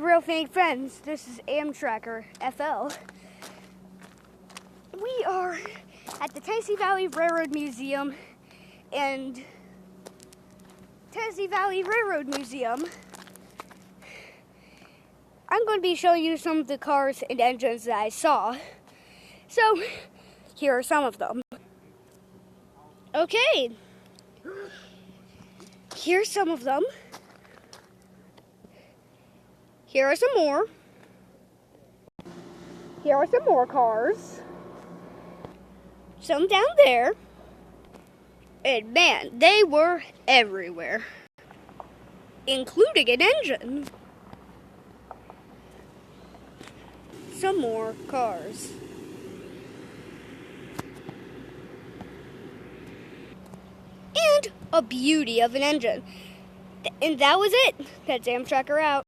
real fake friends. This is Amtracker FL. We are at the Tennessee Valley Railroad Museum, and Tennessee Valley Railroad Museum, I'm going to be showing you some of the cars and engines that I saw. So, here are some of them. Okay, here's some of them. Here are some more. Here are some more cars. Some down there. And man, they were everywhere, including an engine. Some more cars. And a beauty of an engine. And that was it. That's Amtracker out.